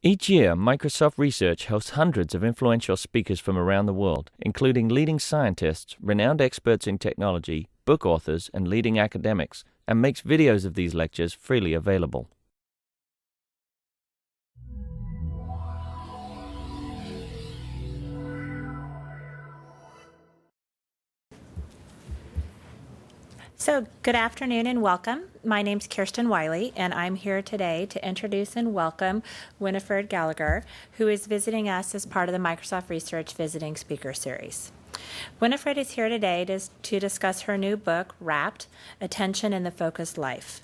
Each year, Microsoft Research hosts hundreds of influential speakers from around the world, including leading scientists, renowned experts in technology, book authors, and leading academics, and makes videos of these lectures freely available. So, good afternoon and welcome. My name's Kirsten Wiley, and I'm here today to introduce and welcome Winifred Gallagher, who is visiting us as part of the Microsoft Research Visiting Speaker Series. Winifred is here today to discuss her new book, Rapt, Attention in the Focused Life.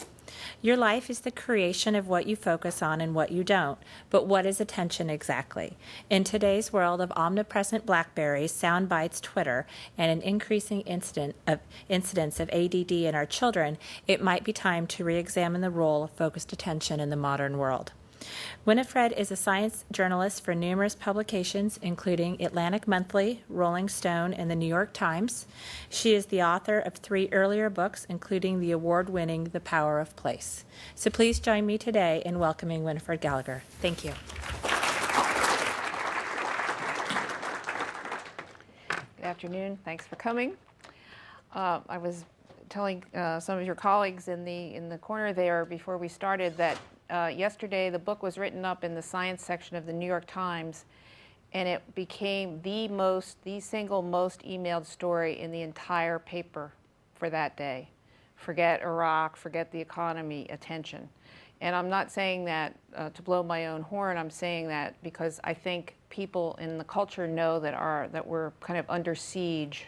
Your life is the creation of what you focus on and what you don't, but what is attention exactly? In today's world of omnipresent BlackBerries, sound bites, Twitter, and an increasing incidence of ADD in our children, it might be time to re-examine the role of focused attention in the modern world. Winifred is a science journalist for numerous publications, including Atlantic Monthly, Rolling Stone, and the New York Times. She is the author of 3 earlier books, including the award-winning The Power of Place. So please join me today in welcoming Winifred Gallagher. Thank you. Good afternoon. Thanks for coming. I was telling some of your colleagues in the corner there before we started that yesterday the book was written up in the science section of the New York Times, and it became the single most emailed story in the entire paper for that day. Forget Iraq, forget the economy, attention. And I'm not saying that to blow my own horn. I'm saying that because I think people in the culture know that we're kind of under siege.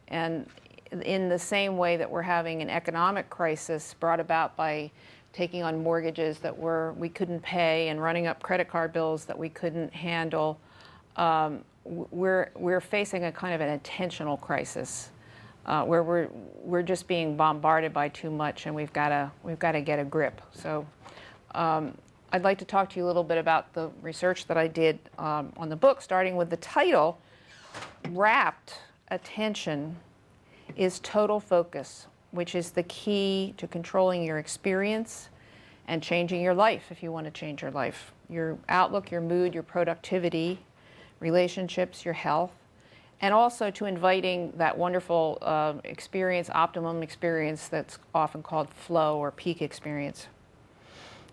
And in the same way that we're having an economic crisis brought about by taking on mortgages that we couldn't pay and running up credit card bills that we couldn't handle, we're facing a kind of an attentional crisis where we're just being bombarded by too much, and we've got to get a grip. So I'd like to talk to you a little bit about the research that I did on the book, starting with the title. Rapt, Attention is total focus, which is the key to controlling your experience and changing your life if you want to change your life. Your outlook, your mood, your productivity, relationships, your health, and also to inviting that wonderful experience, optimum experience that's often called flow or peak experience.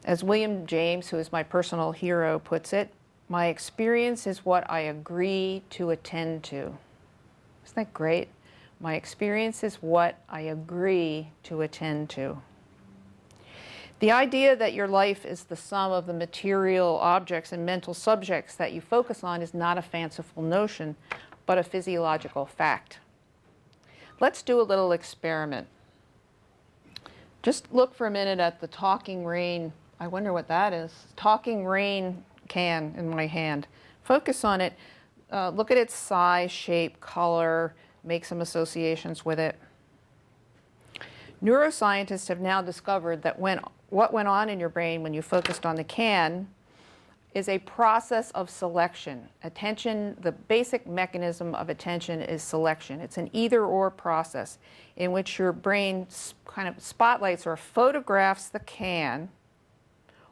As William James, who is my personal hero, puts it, my experience is what I agree to attend to. Isn't that great? My experience is what I agree to attend to. The idea that your life is the sum of the material objects and mental subjects that you focus on is not a fanciful notion, but a physiological fact. Let's do a little experiment. Just look for a minute at the talking rain. I wonder what that is. Talking rain can in my hand. Focus on it. Look at its size, shape, color. Make some associations with it. Neuroscientists have now discovered that what went on in your brain when you focused on the can is a process of selection. Attention, the basic mechanism of attention is selection. It's an either-or process in which your brain kind of spotlights or photographs the can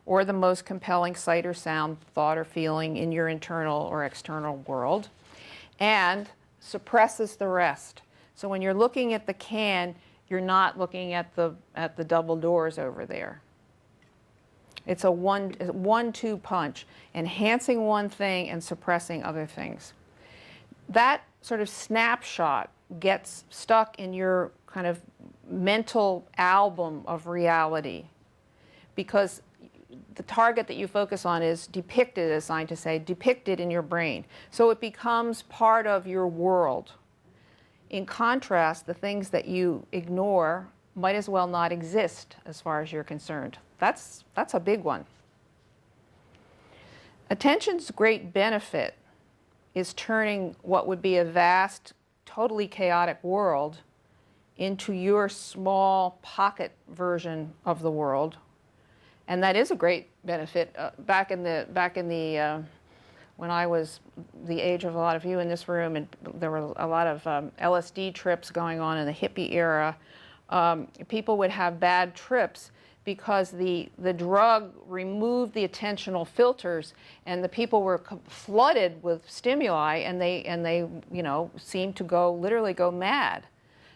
or the most compelling sight or sound, thought or feeling in your internal or external world, and suppresses the rest. So when you're looking at the can, you're not looking at the double doors over there. It's a one-two punch, enhancing one thing and suppressing other things. That sort of snapshot gets stuck in your kind of mental album of reality because the target that you focus on is depicted, as scientists say, depicted in your brain. So it becomes part of your world. In contrast, the things that you ignore might as well not exist as far as you're concerned. That's a big one. Attention's great benefit is turning what would be a vast, totally chaotic world into your small pocket version of the world. And that is a great benefit. Back in the when I was the age of a lot of you in this room, and there were a lot of LSD trips going on in the hippie era, people would have bad trips because the drug removed the attentional filters, and the people were flooded with stimuli, and they seemed to literally go mad.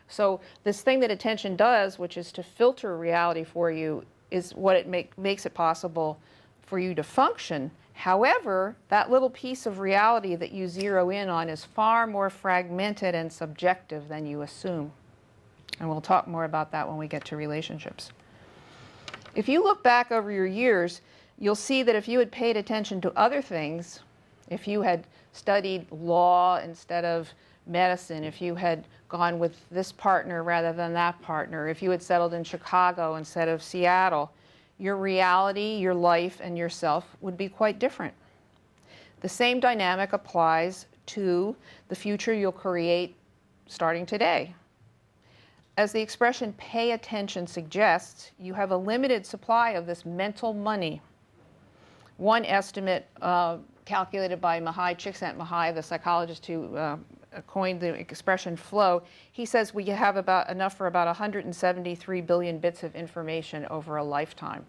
So this thing that attention does, which is to filter reality for you, is what it makes it possible for you to function. However, that little piece of reality that you zero in on is far more fragmented and subjective than you assume. And we'll talk more about that when we get to relationships. If you look back over your years, you'll see that if you had paid attention to other things, if you had studied law instead of medicine, if you had gone with this partner rather than that partner, if you had settled in Chicago instead of Seattle, your reality, your life, and yourself would be quite different. The same dynamic applies to the future you'll create starting today. As the expression pay attention suggests, you have a limited supply of this mental money. One estimate calculated by Csikszentmihalyi, the psychologist who coined the expression flow, he says we have enough for about 173 billion bits of information over a lifetime.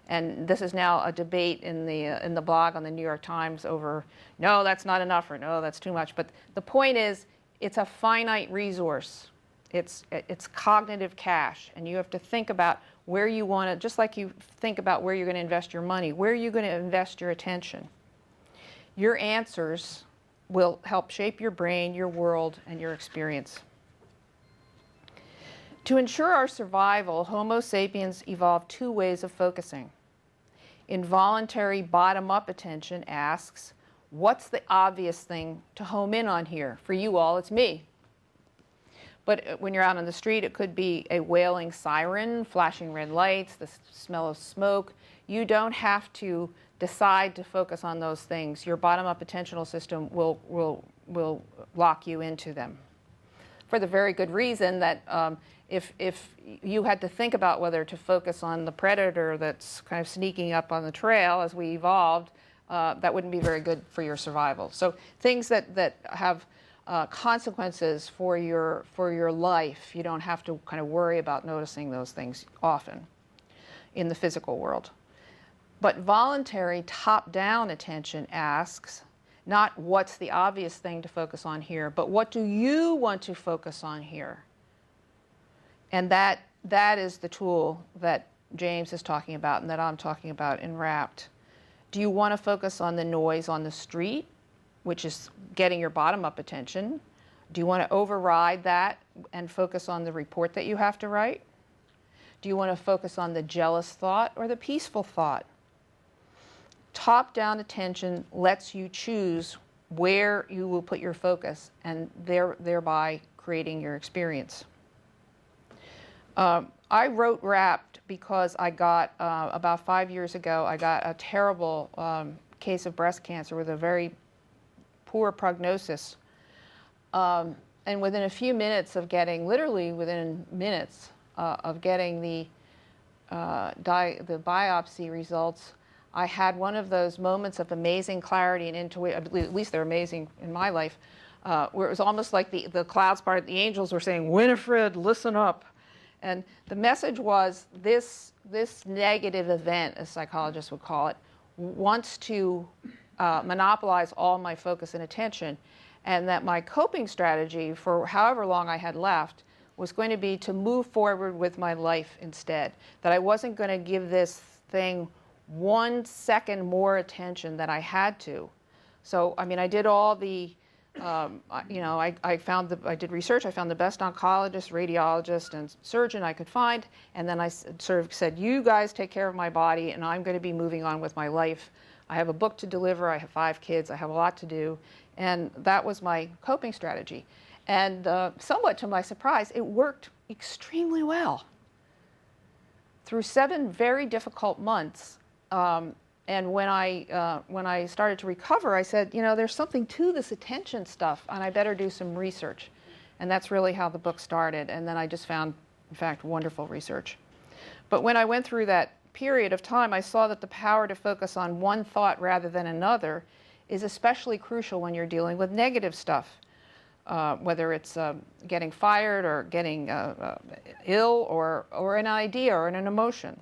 And this is now a debate in the blog on the New York Times over, no, that's not enough, or no, that's too much. But the point is, it's a finite resource. It's cognitive cash, and you have to think about where you want to, just like you think about where you're going to invest your money, where are you going to invest your attention. Your answers will help shape your brain, your world, and your experience. To ensure our survival, Homo sapiens evolved two ways of focusing. Involuntary bottom-up attention asks, what's the obvious thing to home in on here? For you all, it's me. But when you're out on the street, it could be a wailing siren, flashing red lights, the smell of smoke. You don't have to decide to focus on those things. Your bottom-up attentional system will lock you into them. For the very good reason that if you had to think about whether to focus on the predator that's kind of sneaking up on the trail as we evolved, that wouldn't be very good for your survival. So things that have consequences for your life, you don't have to kind of worry about noticing those things often in the physical world. But voluntary top-down attention asks not what's the obvious thing to focus on here, but what do you want to focus on here? And that is the tool that James is talking about and that I'm talking about in Rapt. Do you want to focus on the noise on the street, which is getting your bottom-up attention? Do you want to override that and focus on the report that you have to write? Do you want to focus on the jealous thought or the peaceful thought? Top-down attention lets you choose where you will put your focus and thereby creating your experience. I wrote Rapt because I got, about 5 years ago, I got a terrible case of breast cancer with a very poor prognosis. And within a few minutes of getting, literally within minutes of getting the biopsy results, I had one of those moments of amazing clarity and intuition, at least they're amazing in my life, where it was almost like the clouds parted, the angels were saying, Winifred, listen up. And the message was this negative event, as psychologists would call it, wants to monopolize all my focus and attention, and that my coping strategy for however long I had left was going to be to move forward with my life instead, that I wasn't going to give this thing 1 second more attention than I had to. So, I mean, I did all the, I did research, I found the best oncologist, radiologist, and surgeon I could find, and then I sort of said, you guys take care of my body, and I'm going to be moving on with my life. I have a book to deliver, I have 5 kids, I have a lot to do, and that was my coping strategy. And somewhat to my surprise, it worked extremely well. Through 7 very difficult months, and when I started to recover, I said, you know, there's something to this attention stuff, and I better do some research. And that's really how the book started. And then I just found, in fact, wonderful research. But when I went through that period of time, I saw that the power to focus on one thought rather than another is especially crucial when you're dealing with negative stuff, whether it's getting fired or getting ill or an idea or an emotion.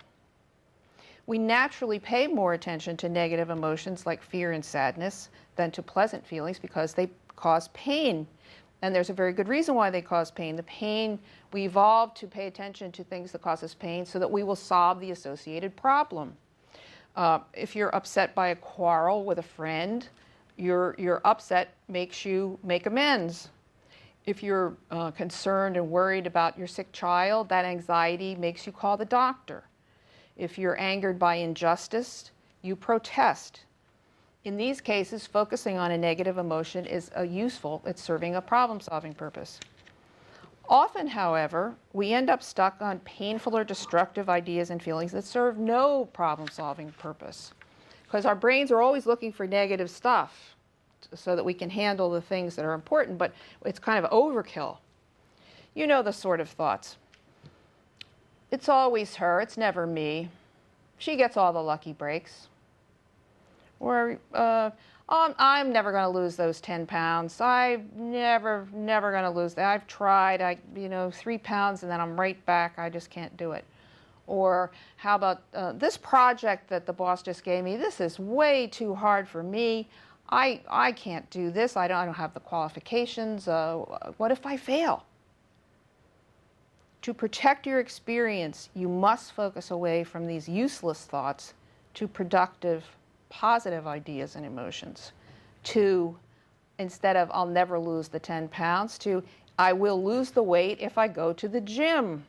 We naturally pay more attention to negative emotions like fear and sadness than to pleasant feelings because they cause pain. And there's a very good reason why they cause pain. The pain, we evolved to pay attention to things that cause us pain so that we will solve the associated problem. If you're upset by a quarrel with a friend, your upset makes you make amends. If you're concerned and worried about your sick child, that anxiety makes you call the doctor. If you're angered by injustice, you protest. In these cases, focusing on a negative emotion is useful at serving a problem-solving purpose. Often, however, we end up stuck on painful or destructive ideas and feelings that serve no problem-solving purpose, because our brains are always looking for negative stuff so that we can handle the things that are important, but it's kind of overkill. You know the sort of thoughts. It's always her, it's never me. She gets all the lucky breaks. Or, I'm never going to lose those 10 pounds. I'm never going to lose that. I've tried, 3 pounds and then I'm right back. I just can't do it. Or how about this project that the boss just gave me? This is way too hard for me. I can't do this. I don't have the qualifications. What if I fail? To protect your experience, you must focus away from these useless thoughts to productive, positive ideas and emotions. To, instead of I'll never lose the 10 pounds, to I will lose the weight if I go to the gym.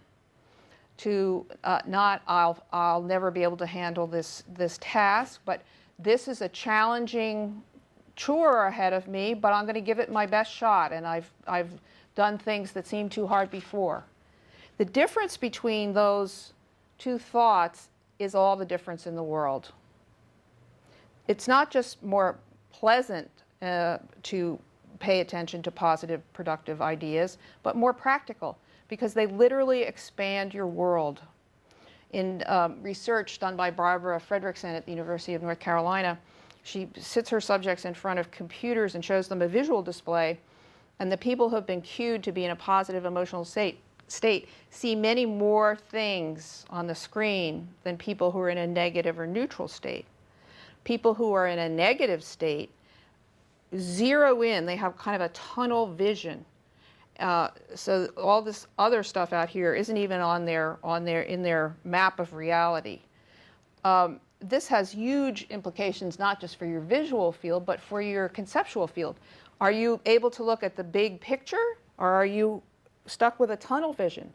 To not I'll never be able to handle this task, but this is a challenging chore ahead of me, but I'm going to give it my best shot, and I've done things that seemed too hard before. The difference between those two thoughts is all the difference in the world. It's not just more pleasant to pay attention to positive, productive ideas, but more practical, because they literally expand your world. In research done by Barbara Fredrickson at the University of North Carolina, she sits her subjects in front of computers and shows them a visual display, and the people who have been cued to be in a positive emotional state see many more things on the screen than people who are in a negative or neutral state. People who are in a negative state zero in, they have kind of a tunnel vision. So all this other stuff out here isn't even in their map of reality. This has huge implications not just for your visual field, but for your conceptual field. Are you able to look at the big picture, or are you stuck with a tunnel vision?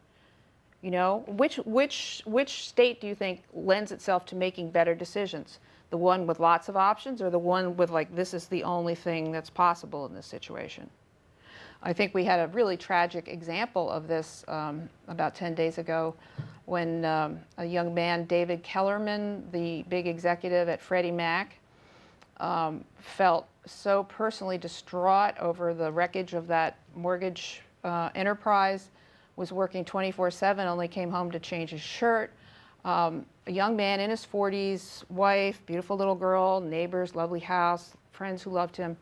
You know, which state do you think lends itself to making better decisions? The one with lots of options, or the one with like, this is the only thing that's possible in this situation? I think we had a really tragic example of this about 10 days ago when a young man, David Kellerman, the big executive at Freddie Mac, felt so personally distraught over the wreckage of that mortgage enterprise, was working 24/7, only came home to change his shirt. A young man in his 40s, wife, beautiful little girl, neighbors, lovely house, friends who loved him.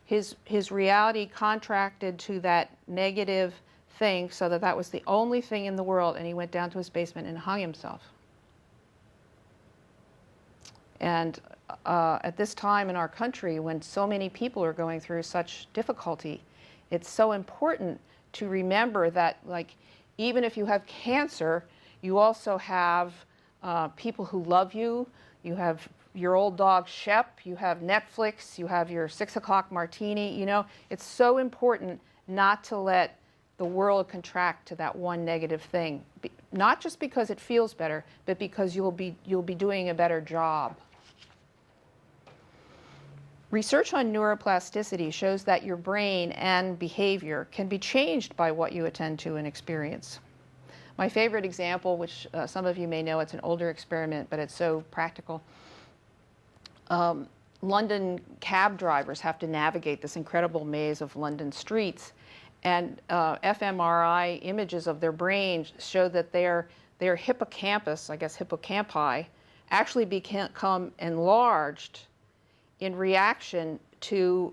His reality contracted to that negative thing so that was the only thing in the world, and he went down to his basement and hung himself. And at this time in our country, when so many people are going through such difficulty, it's so important to remember that, like, even if you have cancer, you also have people who love you. You have your old dog Shep, you have Netflix, you have your 6 o'clock martini. You know, it's so important not to let the world contract to that one negative thing. Not just because it feels better, but because you'll be doing a better job. Research on neuroplasticity shows that your brain and behavior can be changed by what you attend to and experience. My favorite example, which some of you may know, it's an older experiment, but it's so practical. London cab drivers have to navigate this incredible maze of London streets, and fMRI images of their brains show that their hippocampus, I guess hippocampi, actually become enlarged in reaction to,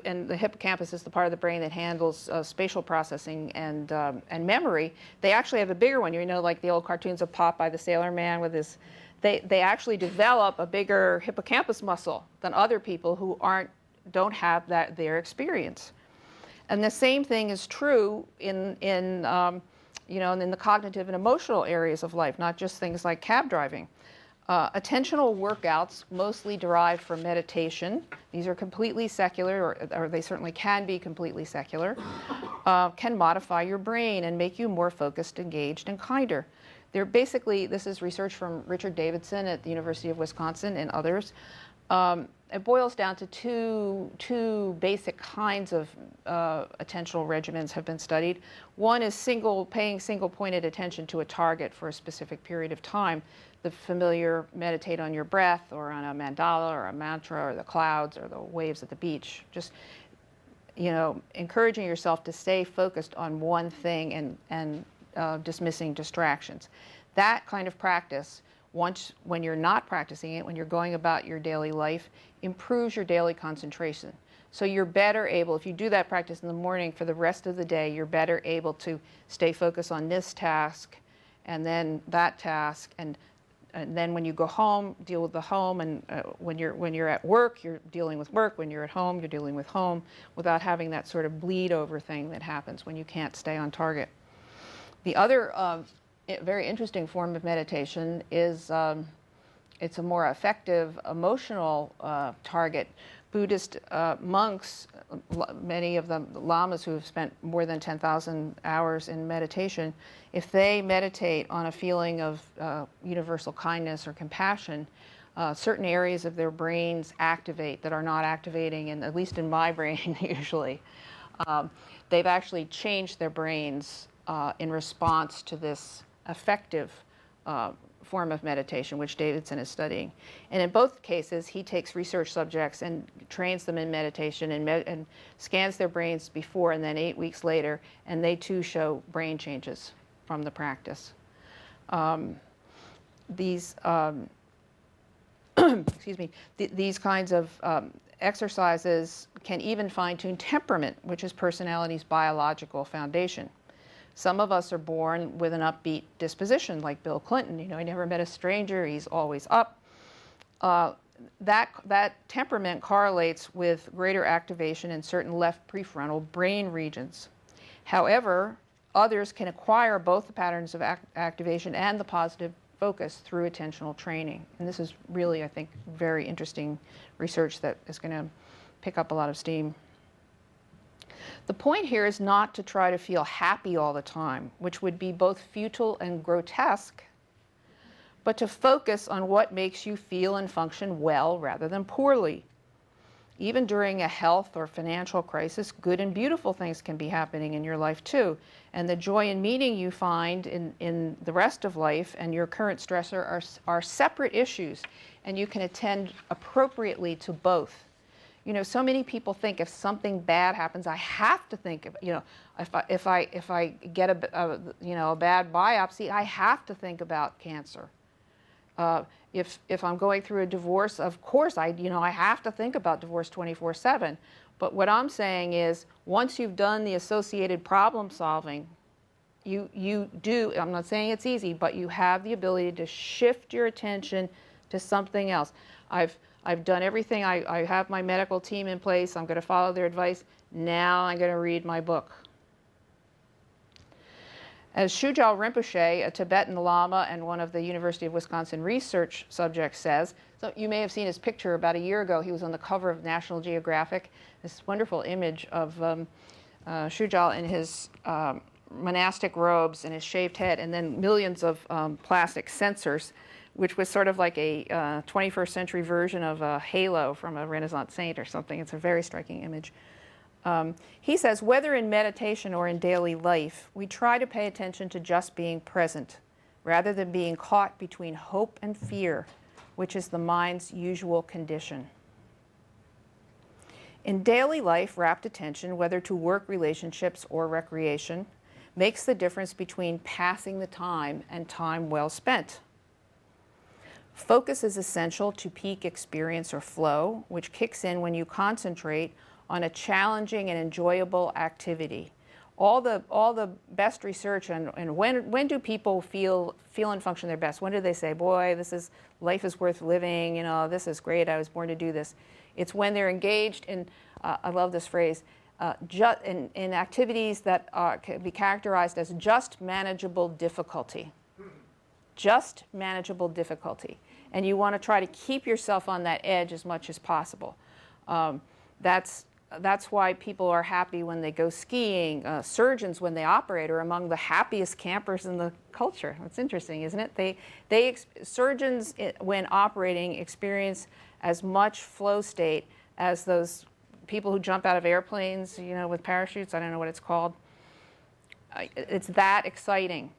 and the hippocampus is the part of the brain that handles spatial processing and memory. They actually have a bigger one, you know, like the old cartoons of Popeye the Sailor Man with his they actually develop a bigger hippocampus muscle than other people who don't have their experience. And the same thing is true in the cognitive and emotional areas of life, not just things like cab driving. Attentional workouts, mostly derived from meditation, these are completely secular, or they certainly can be completely secular, can modify your brain and make you more focused, engaged, and kinder. They're basically, this is research from Richard Davidson at the University of Wisconsin and others. It boils down to two basic kinds of attentional regimens have been studied. One is paying single-pointed attention to a target for a specific period of time. The familiar meditate on your breath, or on a mandala, or a mantra, or the clouds, or the waves at the beach. Just, encouraging yourself to stay focused on one thing and dismissing distractions. That kind of practice, when you're not practicing it, when you're going about your daily life, improves your daily concentration. So you're better able, if you do that practice in the morning, for the rest of the day, you're better able to stay focused on this task and then that task, and then when you go home, deal with the home, and when you're at work, you're dealing with work. When you're at home, you're dealing with home, without having that sort of bleed over thing that happens when you can't stay on target. The other very interesting form of meditation is it's a more effective emotional target. Buddhist monks, many of them lamas who have spent more than 10,000 hours in meditation, if they meditate on a feeling of universal kindness or compassion, certain areas of their brains activate that are not activating, and at least in my brain usually. They've actually changed their brains in response to this effective form of meditation, which Davidson is studying. And in both cases, he takes research subjects and trains them in meditation and scans their brains before and then 8 weeks later, and they too show brain changes from the practice. These these kinds of exercises can even fine-tune temperament, which is personality's biological foundation. Some of us are born with an upbeat disposition, like Bill Clinton. He never met a stranger. He's always up. That temperament correlates with greater activation in certain left prefrontal brain regions. However, others can acquire both the patterns of activation and the positive focus through attentional training. And this is really, I think, very interesting research that is going to pick up a lot of steam. The point here is not to try to feel happy all the time, which would be both futile and grotesque, but to focus on what makes you feel and function well rather than poorly. Even during a health or financial crisis, good and beautiful things can be happening in your life too. And the joy and meaning you find in the rest of life and your current stressor are separate issues, and you can attend appropriately to both. So many people think if something bad happens, I have to think of, if I get a bad biopsy, I have to think about cancer. If I'm going through a divorce, of course I have to think about divorce 24/7. But what I'm saying is, once you've done the associated problem solving, you do. I'm not saying it's easy, but you have the ability to shift your attention to something else. I've done everything. I have my medical team in place. I'm going to follow their advice. Now I'm going to read my book. As Shujal Rinpoche, a Tibetan Lama and one of the University of Wisconsin research subjects, says, so you may have seen his picture about a year ago. He was on the cover of National Geographic, this wonderful image of Shujal in his monastic robes and his shaved head, and then millions of plastic sensors, which was sort of like a 21st century version of a halo from a Renaissance saint or something. It's a very striking image. He says, whether in meditation or in daily life, we try to pay attention to just being present, rather than being caught between hope and fear, which is the mind's usual condition. In daily life, rapt attention, whether to work relationships or recreation, makes the difference between passing the time and time well spent. Focus is essential to peak experience or flow, which kicks in when you concentrate on a challenging and enjoyable activity, All the best research and when do people feel and function their best? When do they say, boy, life is worth living, this is great, I was born to do this? It's when they're engaged in, I love this phrase, in activities that can be characterized as just manageable difficulty. Just manageable difficulty. And you want to try to keep yourself on that edge as much as possible. That's why people are happy when they go skiing. Surgeons, when they operate, are among the happiest campers in the culture. It's interesting, isn't it? Surgeons, when operating, experience as much flow state as those people who jump out of airplanes, with parachutes. I don't know what it's called. It's that exciting.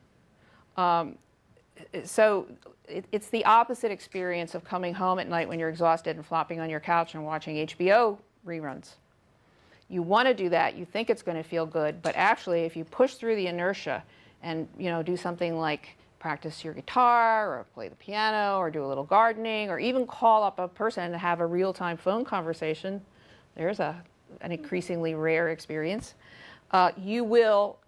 So it's the opposite experience of coming home at night when you're exhausted and flopping on your couch and watching HBO reruns. You want to do that, you think it's going to feel good, but actually if you push through the inertia and do something like practice your guitar or play the piano or do a little gardening or even call up a person and have a real-time phone conversation, there's an increasingly rare experience, you will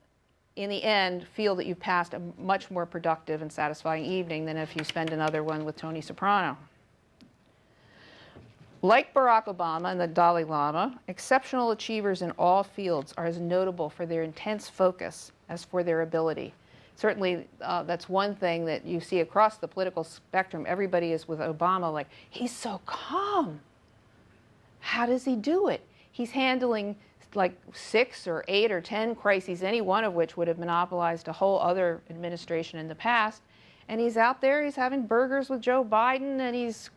in the end feel that you've passed a much more productive and satisfying evening than if you spend another one with Tony Soprano. Like Barack Obama and the Dalai Lama, exceptional achievers in all fields are as notable for their intense focus as for their ability. Certainly, that's one thing that you see across the political spectrum. Everybody is with Obama like, he's so calm. How does he do it? He's handling like 6 or 8 or 10 crises, any one of which would have monopolized a whole other administration in the past. And he's out there, he's having burgers with Joe Biden, and he's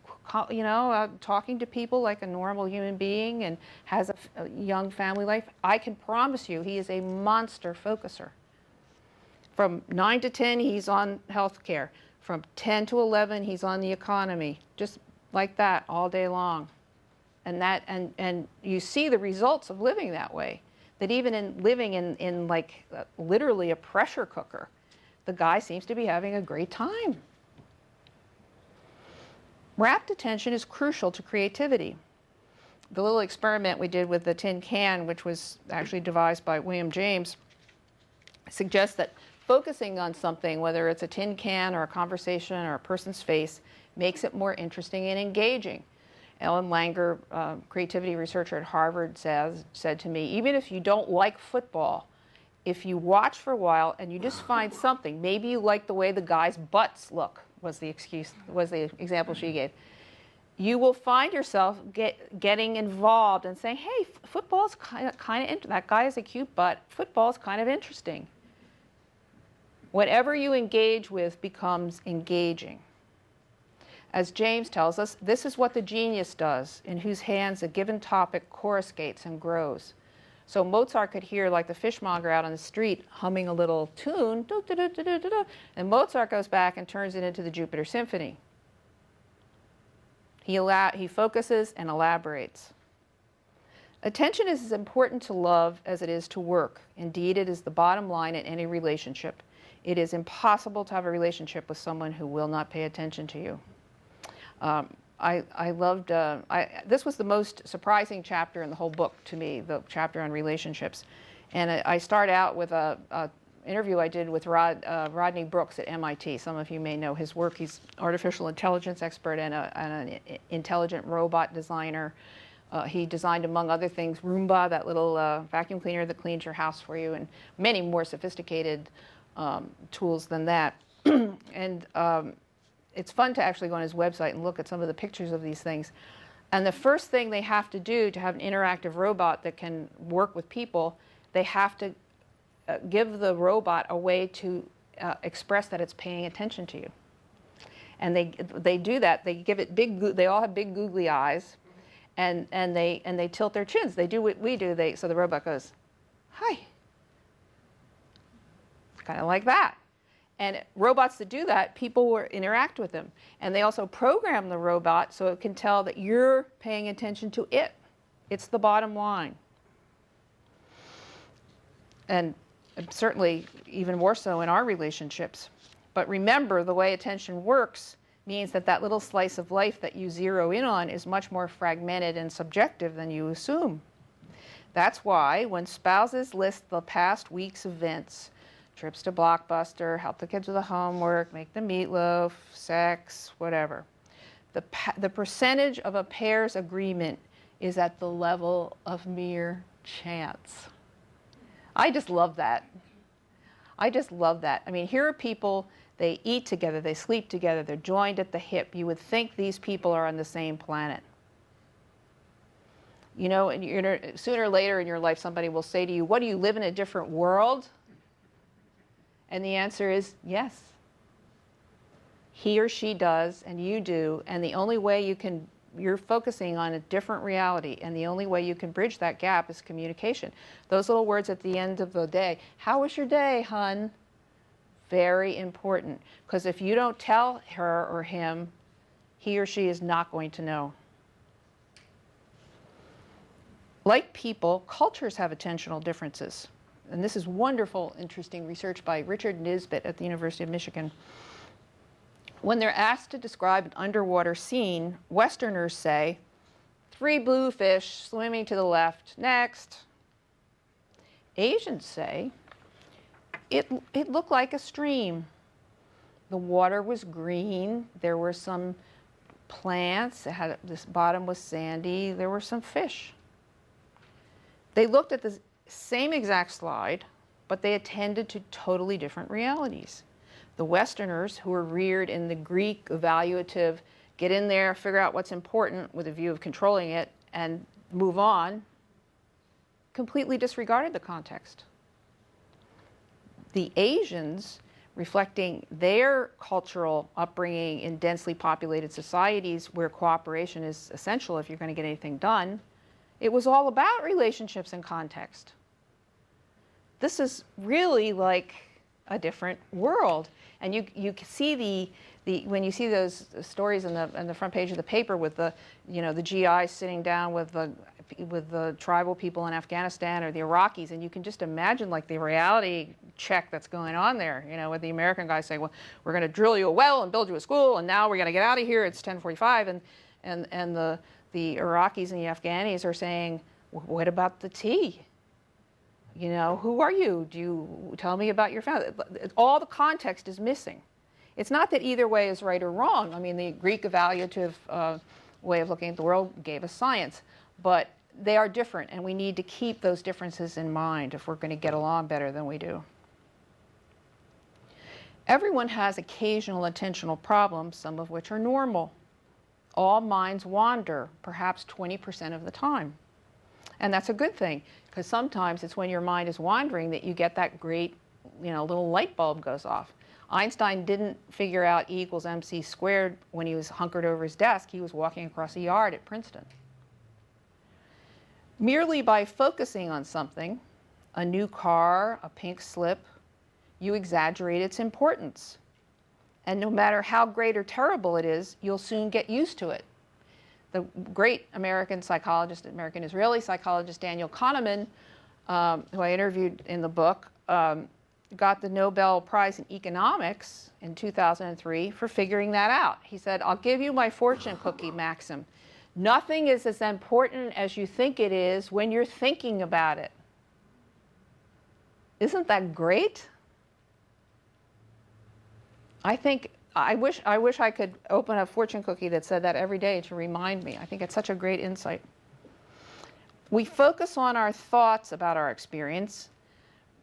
talking to people like a normal human being and has a young family life. I can promise you he is a monster focuser. From 9 to 10, he's on healthcare. From 10 to 11, he's on the economy. Just like that all day long. And you see the results of living that way. That even in living in like literally a pressure cooker, the guy seems to be having a great time. Rapt attention is crucial to creativity. The little experiment we did with the tin can, which was actually devised by William James, suggests that focusing on something, whether it's a tin can or a conversation or a person's face, makes it more interesting and engaging. Ellen Langer, creativity researcher at Harvard, said to me, even if you don't like football, if you watch for a while and you just find something, maybe you like the way the guys' butts look, was the example she gave. You will find yourself getting involved and saying, hey, football's kind of that guy has a cute butt. Football's kind of interesting. Whatever you engage with becomes engaging. As James tells us, this is what the genius does, in whose hands a given topic coruscates and grows. So Mozart could hear, like the fishmonger out on the street, humming a little tune, and Mozart goes back and turns it into the Jupiter Symphony. He focuses and elaborates. Attention is as important to love as it is to work. Indeed, it is the bottom line in any relationship. It is impossible to have a relationship with someone who will not pay attention to you. This was the most surprising chapter in the whole book to me, the chapter on relationships. And I start out with an interview I did with Rodney Brooks at MIT. Some of you may know his work. He's an artificial intelligence expert and an intelligent robot designer. He designed, among other things, Roomba, that little vacuum cleaner that cleans your house for you, and many more sophisticated tools than that. And it's fun to actually go on his website and look at some of the pictures of these things. And the first thing they have to do to have an interactive robot that can work with people, they have to give the robot a way to express that it's paying attention to you. And they do that. They give it they all have big googly eyes, and they tilt their chins. They do what we do. So the robot goes, hi. It's kind of like that. And robots that do that, people will interact with them. And they also program the robot so it can tell that you're paying attention to it. It's the bottom line. And certainly even more so in our relationships. But remember, the way attention works means that little slice of life that you zero in on is much more fragmented and subjective than you assume. That's why when spouses list the past week's events, trips to Blockbuster, help the kids with the homework, make the meatloaf, sex, whatever, the percentage of a pair's agreement is at the level of mere chance. I just love that. I just love that. I mean, here are people, they eat together, they sleep together, they're joined at the hip. You would think these people are on the same planet. You know, and sooner or later in your life, somebody will say to you, what, do you live in a different world? And the answer is yes. He or she does, and you do, and the only way you're focusing on a different reality, and the only way you can bridge that gap is communication. Those little words at the end of the day, how was your day, hun? Very important, because if you don't tell her or him, he or she is not going to know. Like people, cultures have attentional differences. And this is wonderful, interesting research by Richard Nisbet at the University of Michigan. When they're asked to describe an underwater scene, Westerners say, 3 blue fish swimming to the left, next. Asians say, it looked like a stream. The water was green, there were some plants, this bottom was sandy, there were some fish. They looked at the same exact slide, but they attended to totally different realities. The Westerners, who were reared in the Greek evaluative, get in there, figure out what's important with a view of controlling it, and move on, completely disregarded the context. The Asians, reflecting their cultural upbringing in densely populated societies where cooperation is essential if you're going to get anything done, it was all about relationships and context. This is really like a different world. And you can see when you see those stories in the front page of the paper with the GIs sitting down with the tribal people in Afghanistan or the Iraqis, and you can just imagine like the reality check that's going on there. You know, with the American guys saying, well, we're going to drill you a well and build you a school, and now we're going to get out of here. It's 10:45, and the Iraqis and the Afghanis are saying, what about the tea? You know, who are you? Do you tell me about your family? All the context is missing. It's not that either way is right or wrong. I mean, the Greek evaluative way of looking at the world gave us science, but they are different, and we need to keep those differences in mind if we're going to get along better than we do. Everyone has occasional attentional problems, some of which are normal. All minds wander, perhaps 20% of the time. And that's a good thing, because sometimes it's when your mind is wandering that you get that great, little light bulb goes off. Einstein didn't figure out E equals mc squared when he was hunkered over his desk. He was walking across a yard at Princeton. Merely by focusing on something, a new car, a pink slip, you exaggerate its importance. And no matter how great or terrible it is, you'll soon get used to it. The great American Israeli psychologist Daniel Kahneman, who I interviewed in the book, got the Nobel Prize in Economics in 2003 for figuring that out. He said, I'll give you my fortune cookie maxim. Nothing is as important as you think it is when you're thinking about it. Isn't that great? I wish I could open a fortune cookie that said that every day to remind me. I think it's such a great insight. We focus on our thoughts about our experience.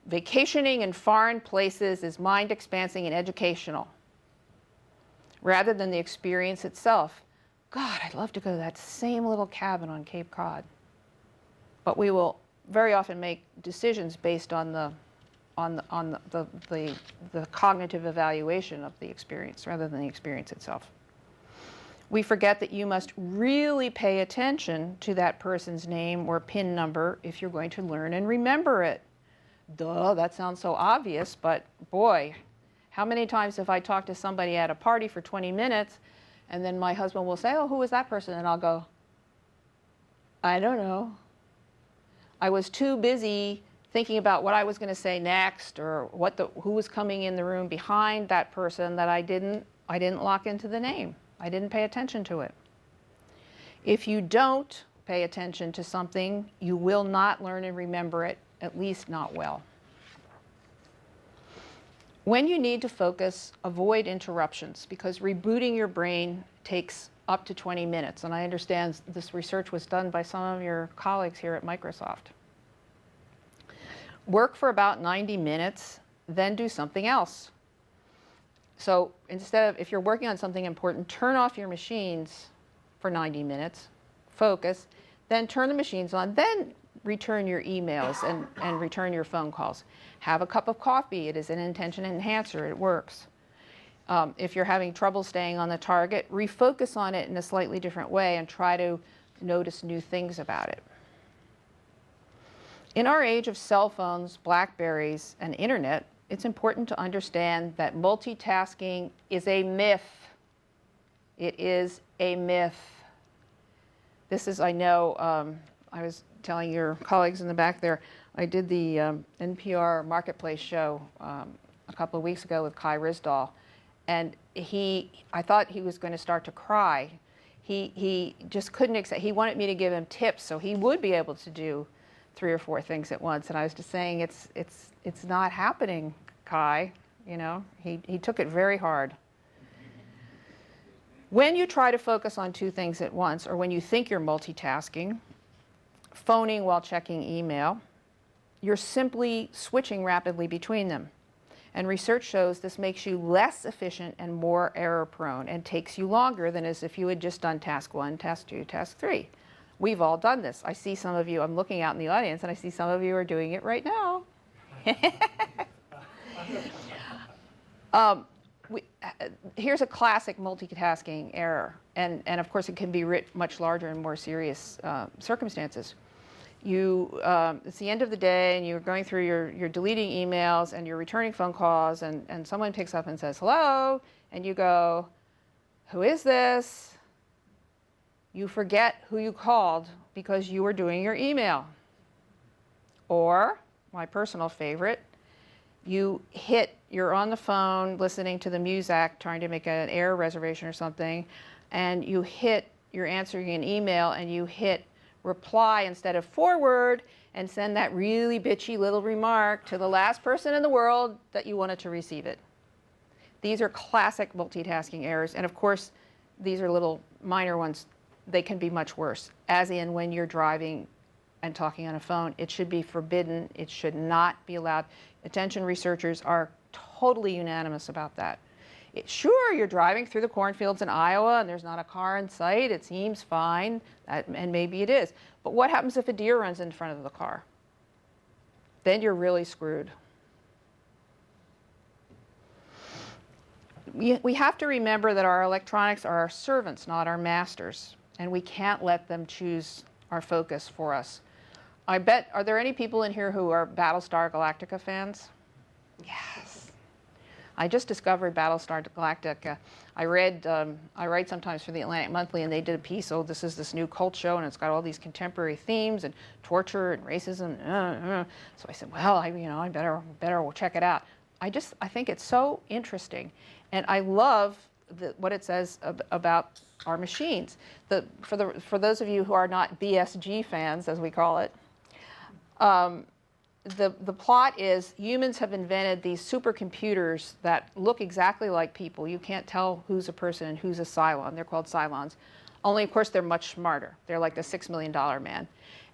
Vacationing in foreign places is mind expanding and educational, rather than the experience itself. God, I'd love to go to that same little cabin on Cape Cod. But we will very often make decisions based on the cognitive evaluation of the experience rather than the experience itself. We forget that you must really pay attention to that person's name or PIN number if you're going to learn and remember it. Duh, that sounds so obvious, but boy, how many times have I talked to somebody at a party for 20 minutes and then my husband will say, oh, who was that person? And I'll go, I don't know. I was too busy thinking about what I was going to say next or who was coming in the room behind that person that I didn't lock into the name. I didn't pay attention to it. If you don't pay attention to something, you will not learn and remember it, at least not well. When you need to focus, avoid interruptions, because rebooting your brain takes up to 20 minutes. And I understand this research was done by some of your colleagues here at Microsoft. Work for about 90 minutes, then do something else. So instead of, if you're working on something important, turn off your machines for 90 minutes, focus, then turn the machines on, then return your emails and return your phone calls. Have a cup of coffee. It is an attention enhancer. It works. If you're having trouble staying on the target, refocus on it in a slightly different way and try to notice new things about it. In our age of cell phones, BlackBerries, and internet, it's important to understand that multitasking is a myth. It is a myth. This is, I know, I was telling your colleagues in the back there, I did the NPR Marketplace show a couple of weeks ago with Kai Risdahl, and I thought he was going to start to cry. He just couldn't accept, he wanted me to give him tips so he would be able to do 3 or 4 things at once, and I was just saying, it's not happening, Kai. You know, he took it very hard. When you try to focus on 2 things at once, or when you think you're multitasking, phoning while checking email, you're simply switching rapidly between them. And research shows this makes you less efficient and more error prone and takes you longer than as if you had just done task 1, task 2, task 3. We've all done this. I see some of you, I'm looking out in the audience, and I see some of you are doing it right now. Here's a classic multitasking error, and of course it can be writ much larger and more serious circumstances. It's the end of the day, and you're going through you're deleting emails, and you're returning phone calls, and someone picks up and says, hello, and you go, who is this? You forget who you called because you were doing your email. Or, my personal favorite, you're on the phone listening to the Muzak, trying to make an air reservation or something, and you're answering an email, and you hit reply instead of forward and send that really bitchy little remark to the last person in the world that you wanted to receive it. These are classic multitasking errors, and of course, these are little minor ones. They can be much worse, as in when you're driving and talking on a phone. It should be forbidden. It should not be allowed. Attention researchers are totally unanimous about that. Sure, you're driving through the cornfields in Iowa and there's not a car in sight. It seems fine, and maybe it is. But what happens if a deer runs in front of the car? Then you're really screwed. We have to remember that our electronics are our servants, not our masters, and we can't let them choose our focus for us. I bet, are there any people in here who are Battlestar Galactica fans? Yes. I just discovered Battlestar Galactica. I write sometimes for the Atlantic Monthly, and they did a piece, oh, this is this new cult show, and it's got all these contemporary themes and torture and racism. So I said, well, I better check it out. I think it's so interesting, and I love what it says about our machines. For those of you who are not BSG fans, as we call it, the plot is humans have invented these supercomputers that look exactly like people. You can't tell who's a person and who's a Cylon. They're called Cylons. Only, of course, they're much smarter. They're like the $6 million man.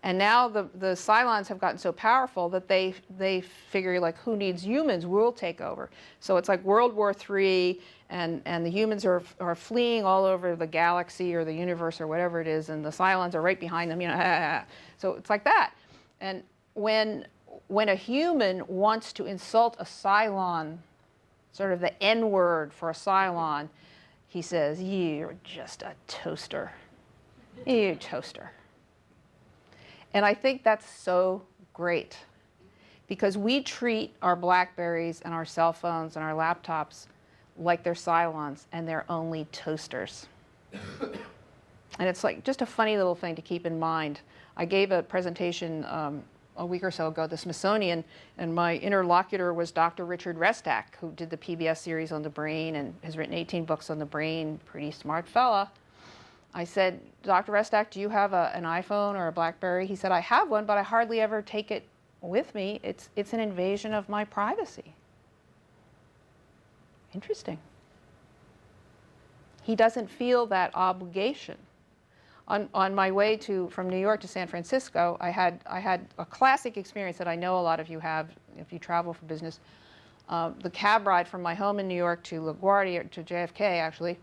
And now the Cylons have gotten so powerful that they figure, like, who needs humans? We'll take over. So it's like World War III, and the humans are fleeing all over the galaxy or the universe or whatever it is, and the Cylons are right behind them. So it's like that. And when a human wants to insult a Cylon, sort of the N-word for a Cylon, he says, "You're just a toaster. You toaster." And I think that's so great, because we treat our Blackberries and our cell phones and our laptops like they're Cylons, and they're only toasters. And it's like just a funny little thing to keep in mind. I gave a presentation a week or so ago at the Smithsonian, and my interlocutor was Dr. Richard Restak, who did the PBS series on the brain and has written 18 books on the brain, pretty smart fella. I said, Dr. Restak, do you have an iPhone or a BlackBerry? He said, I have one, but I hardly ever take it with me. It's an invasion of my privacy. Interesting. He doesn't feel that obligation. On my way from New York to San Francisco, I had a classic experience that I know a lot of you have if you travel for business. The cab ride from my home in New York to LaGuardia, to JFK actually,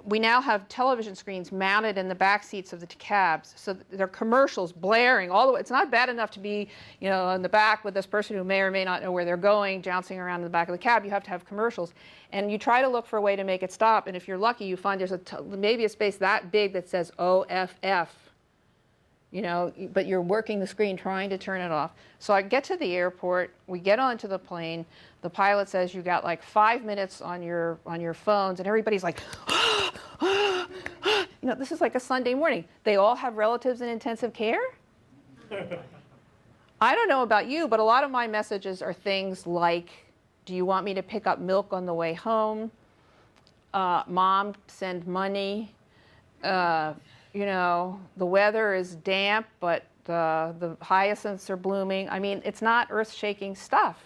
we now have television screens mounted in the back seats of the cabs, so there are commercials blaring all the way. It's not bad enough to be, you know, in the back with this person who may or may not know where they're going, jouncing around in the back of the cab. You have to have commercials, and you try to look for a way to make it stop. And if you're lucky, you find there's maybe a space that big that says OFF. You know, but you're working the screen trying to turn it off. So I get to the airport, we get onto the plane, the pilot says you got like 5 minutes on your phones, and everybody's like, you know, this is like a Sunday morning. They all have relatives in intensive care? I don't know about you, but a lot of my messages are things like, do you want me to pick up milk on the way home? Mom, send money. You know, the weather is damp, but the hyacinths are blooming. I mean, it's not earth-shaking stuff.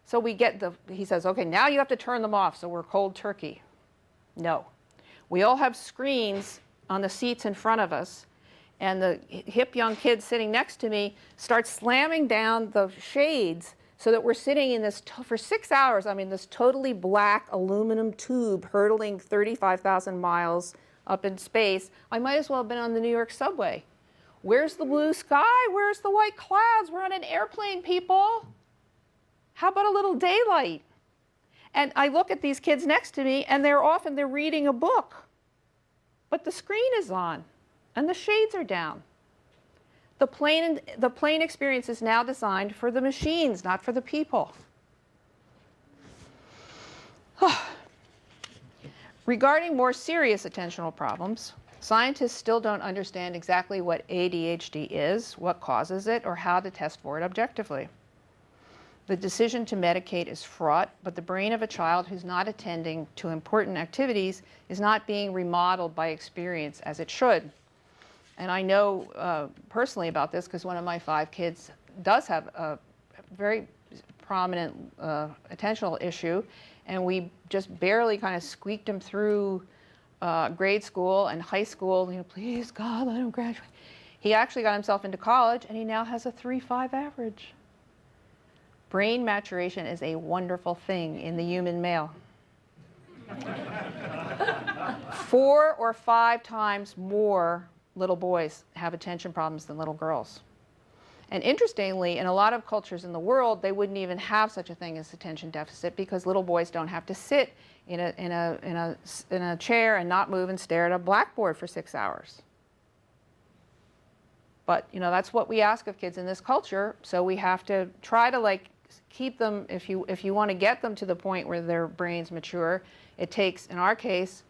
So we get he says, okay, now you have to turn them off, so we're cold turkey. No. We all have screens on the seats in front of us, and the hip young kid sitting next to me starts slamming down the shades so that we're sitting in this, for 6 hours, I mean, this totally black aluminum tube hurtling 35,000 miles up in space. I might as well have been on the New York subway. Where's the blue sky? Where's the white clouds? We're on an airplane, people. How about a little daylight? And I look at these kids next to me, and they're reading a book. But the screen is on, and the shades are down. The plane experience is now designed for the machines, not for the people. Regarding more serious attentional problems, scientists still don't understand exactly what ADHD is, what causes it, or how to test for it objectively. The decision to medicate is fraught, but the brain of a child who's not attending to important activities is not being remodeled by experience as it should. And I know personally about this because one of my 5 kids does have a very prominent attentional issue, and we just barely kind of squeaked him through grade school and high school. You know, please, God, let him graduate. He actually got himself into college, and he now has a 3.5 average. Brain maturation is a wonderful thing in the human male. 4 or 5 times more little boys have attention problems than little girls. And interestingly, in a lot of cultures in the world, they wouldn't even have such a thing as attention deficit because little boys don't have to sit in a chair and not move and stare at a blackboard for 6 hours. But you know, that's what we ask of kids in this culture, so we have to try to like keep them, if you want to get them to the point where their brains mature, it takes, in our case,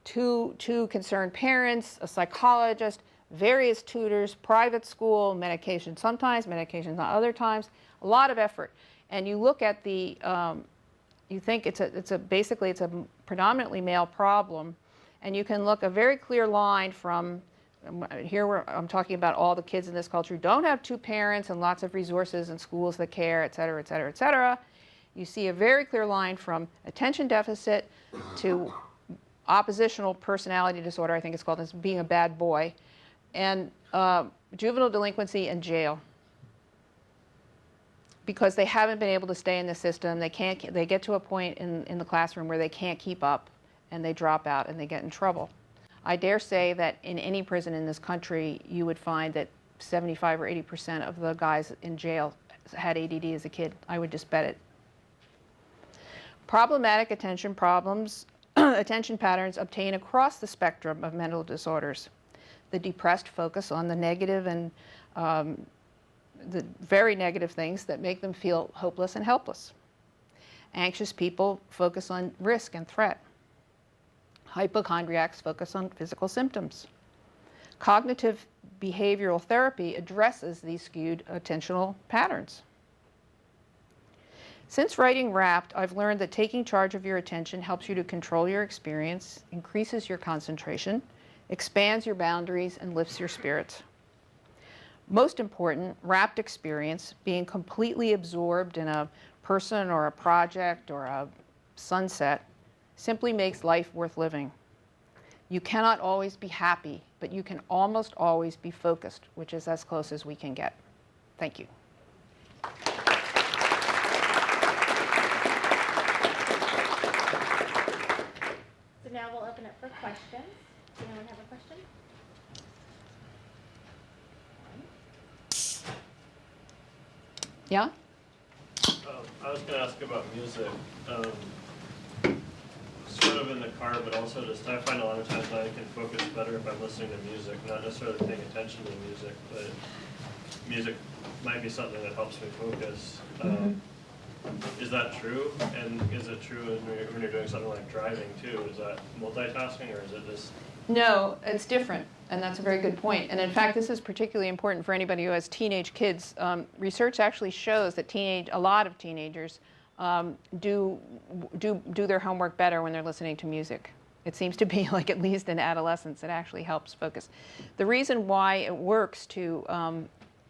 two concerned parents, a psychologist, various tutors, private school, medication sometimes, medication not other times, a lot of effort. And you look at the, you think basically it's a predominantly male problem, and you can look a very clear line from, I'm talking about all the kids in this culture who don't have 2 parents and lots of resources and schools that care, et cetera, et cetera, et cetera. You see a very clear line from attention deficit to oppositional personality disorder, I think it's called, as being a bad boy, and juvenile delinquency and jail. Because they haven't been able to stay in the system, they get to a point in the classroom where they can't keep up, and they drop out and they get in trouble. I dare say that in any prison in this country, you would find that 75 or 80% of the guys in jail had ADD as a kid. I would just bet it. Problematic attention problems, attention patterns obtain across the spectrum of mental disorders. The depressed focus on the negative and the very negative things that make them feel hopeless and helpless. Anxious people focus on risk and threat. Hypochondriacs focus on physical symptoms. Cognitive behavioral therapy addresses these skewed attentional patterns. Since writing Rapt, I've learned that taking charge of your attention helps you to control your experience, increases your concentration, expands your boundaries, and lifts your spirits. Most important, Rapt experience, being completely absorbed in a person or a project or a sunset, simply makes life worth living. You cannot always be happy, but you can almost always be focused, which is as close as we can get. Thank you. So now we'll open up for questions. Does anyone have a question? Yeah? I was going to ask about music. Sort of in the car, but also just I find a lot of times I can focus better if I'm listening to music, not necessarily paying attention to the music, but music might be something that helps me focus. Is that true? And is it true when you're doing something like driving too? Is that multitasking, or is it just... No, it's different, and that's a very good point. And in fact, this is particularly important for anybody who has teenage kids. Research actually shows that a lot of teenagers do their homework better when they're listening to music. It seems to be like, at least in adolescence, it actually helps focus. The reason why it works to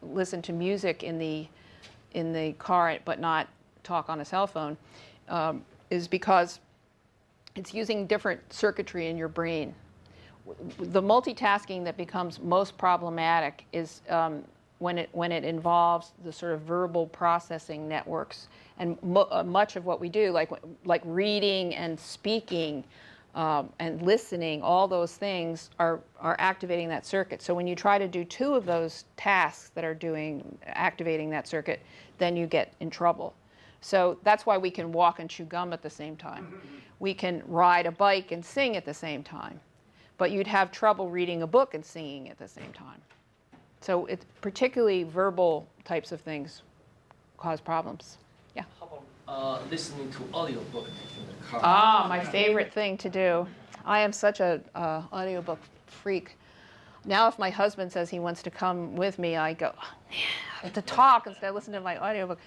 listen to music in the car but not talk on a cell phone is because it's using different circuitry in your brain. The multitasking that becomes most problematic is when it involves the sort of verbal processing networks. And much of what we do, like reading and speaking and listening, all those things are activating that circuit. So when you try to do two of those tasks that are activating that circuit, then you get in trouble. So that's why we can walk and chew gum at the same time. We can ride a bike and sing at the same time. But you'd have trouble reading a book and singing at the same time. So it's particularly verbal types of things cause problems. Yeah. How about listening to audiobook in the car? Ah, my favorite thing to do. I am such a audiobook freak. Now if my husband says he wants to come with me, I go, oh, yeah, I have to talk instead of listen to my audiobook.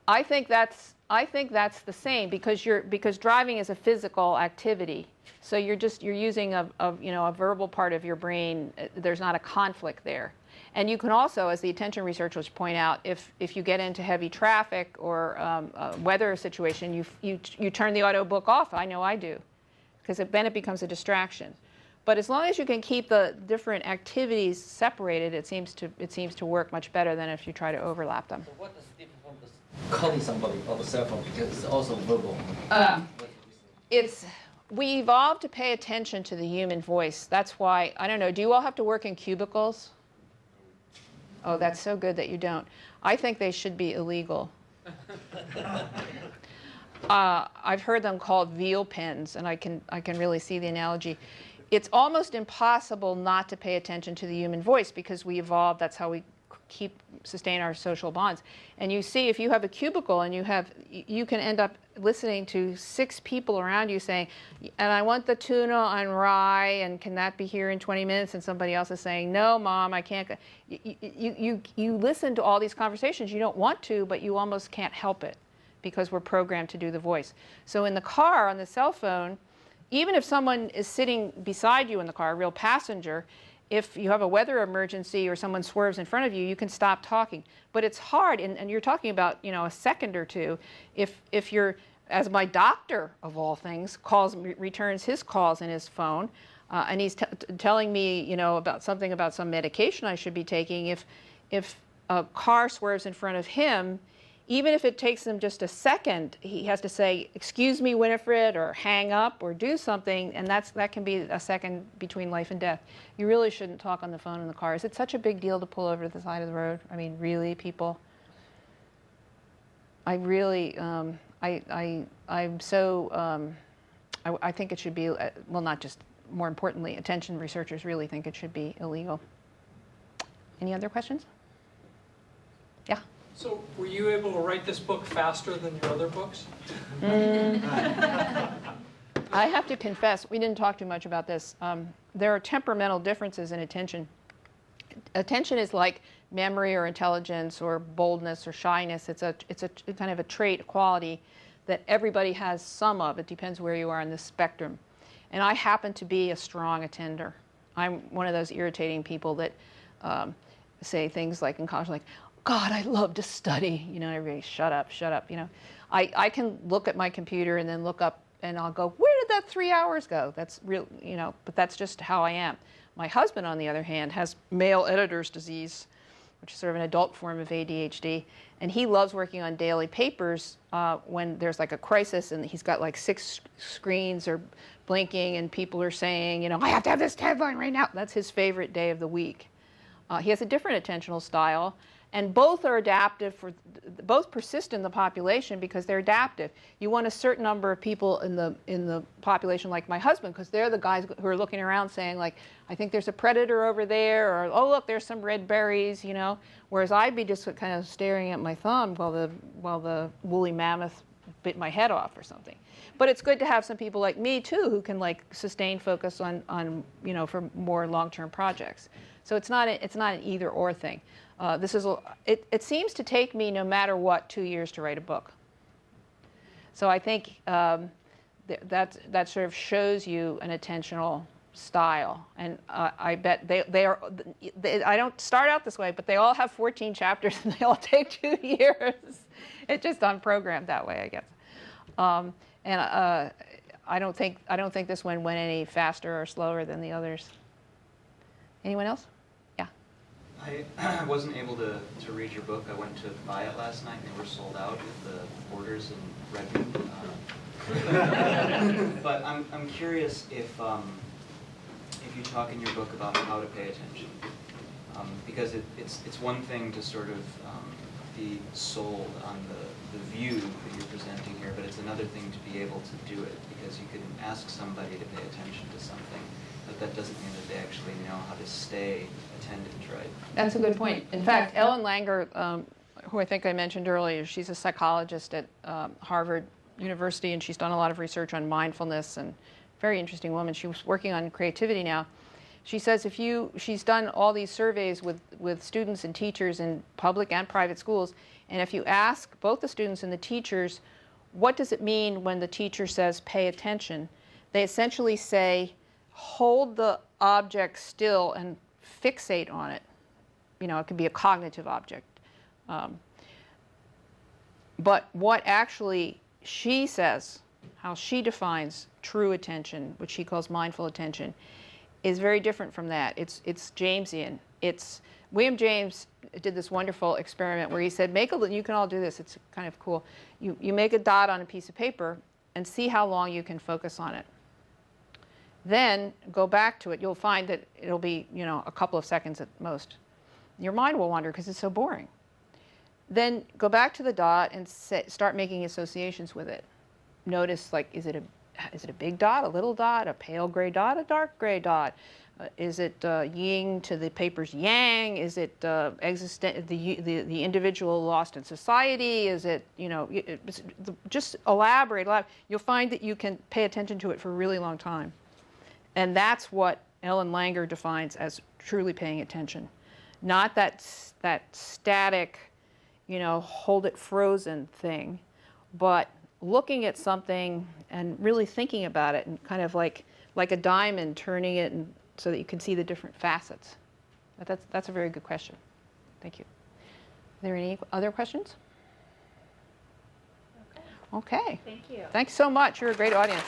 I think that's the same because driving is a physical activity. So you're using a verbal part of your brain. There's not a conflict there. And you can also, as the attention researchers point out, if you get into heavy traffic or a weather situation, you turn the audiobook off. I know I do, because then it becomes a distraction. But as long as you can keep the different activities separated, it seems to work much better than if you try to overlap them. So what is different from calling somebody on the cell phone, because it's also verbal? We evolved to pay attention to the human voice. That's why, I don't know, do you all have to work in cubicles? Oh, that's so good that you don't. I think they should be illegal. I've heard them called veal pens, and I can really see the analogy. It's almost impossible not to pay attention to the human voice because we evolved. That's how we sustain our social bonds. And you see, if you have a cubicle and you can end up listening to 6 people around you saying, and I want the tuna on rye, and can that be here in 20 minutes? And somebody else is saying, no, Mom, I can't. You listen to all these conversations. You don't want to, but you almost can't help it because we're programmed to do the voice. So in the car, on the cell phone, even if someone is sitting beside you in the car, a real passenger, if you have a weather emergency or someone swerves in front of you, you can stop talking. But it's hard, and you're talking about a second or two. If you're, as my doctor of all things, returns his calls in his phone, and he's telling me about some medication I should be taking. If a car swerves in front of him, even if it takes him just a second, he has to say, "Excuse me, Winifred," or hang up, or do something, and that can be a second between life and death. You really shouldn't talk on the phone in the car. Is it such a big deal to pull over to the side of the road? I mean, really, people? I really, I'm so, I think it should be, well, not just, more importantly, attention researchers really think it should be illegal. Any other questions? Yeah? So were you able to write this book faster than your other books? I have to confess, we didn't talk too much about this. There are temperamental differences in attention. attention is like memory or intelligence or boldness or shyness. It's a kind of a trait, a quality that everybody has some of. It depends where you are on the spectrum. And I happen to be a strong attender. I'm one of those irritating people that say things like in college, like, God, I love to study. You know, everybody, shut up, shut up. You know, I can look at my computer and then look up and I'll go, where did that 3 hours go? That's real, you know, but that's just how I am. My husband, on the other hand, has male editor's disease, which is sort of an adult form of ADHD. And he loves working on daily papers when there's like a crisis and he's got like 6 screens are blinking and people are saying, you know, I have to have this headline right now. That's his favorite day of the week. He has a different attentional style. And both are adaptive both persist in the population because they're adaptive. You want a certain number of people in the population, like my husband, because they're the guys who are looking around saying, like, I think there's a predator over there, or oh look, there's some red berries, you know. Whereas I'd be just kind of staring at my thumb while the woolly mammoth bit my head off or something. But it's good to have some people like me too who can like sustain focus on you know, for more long-term projects. So it's not an either or thing. It seems to take me, no matter what, 2 years to write a book. So I think that sort of shows you an attentional style. And I bet I don't start out this way, but they all have 14 chapters and they all take 2 years. It's just unprogrammed that way, I guess. And I don't think this one went any faster or slower than the others. Anyone else? I wasn't able to read your book. I went to buy it last night, and they were sold out at the Borders in Redmond. But I'm curious if you talk in your book about how to pay attention, because it's one thing to sort of be sold on the view that you're presenting here, but it's another thing to be able to do it, because you can ask somebody to pay attention to something, but that doesn't mean that they actually know how to stay attentive, right? That's a good point. In fact, Ellen Langer, who I think I mentioned earlier, she's a psychologist at Harvard University, and she's done a lot of research on mindfulness, and very interesting woman. She was working on creativity now. She says she's done all these surveys with students and teachers in public and private schools, and if you ask both the students and the teachers, what does it mean when the teacher says pay attention, they essentially say, hold the object still and fixate on it. You know, it can be a cognitive object. But what actually she says, how she defines true attention, which she calls mindful attention, is very different from that. It's Jamesian. William James did this wonderful experiment where he said, you can all do this, it's kind of cool. You make a dot on a piece of paper and see how long you can focus on it. Then go back to it. You'll find that it'll be, you know, a couple of seconds at most. Your mind will wander because it's so boring. Then go back to the dot and start making associations with it. Notice, like, is it a big dot, a little dot, a pale gray dot, a dark gray dot? Is it yin to the paper's yang? Is it the individual lost in society? Is it, you know, just elaborate. You'll find that you can pay attention to it for a really long time. And that's what Ellen Langer defines as truly paying attention. Not that static, you know, hold it frozen thing, but looking at something and really thinking about it, and kind of like a diamond, turning it so that you can see the different facets. That's a very good question. Thank you. Are there any other questions? Okay. Okay. Thank you. Thanks so much. You're a great audience.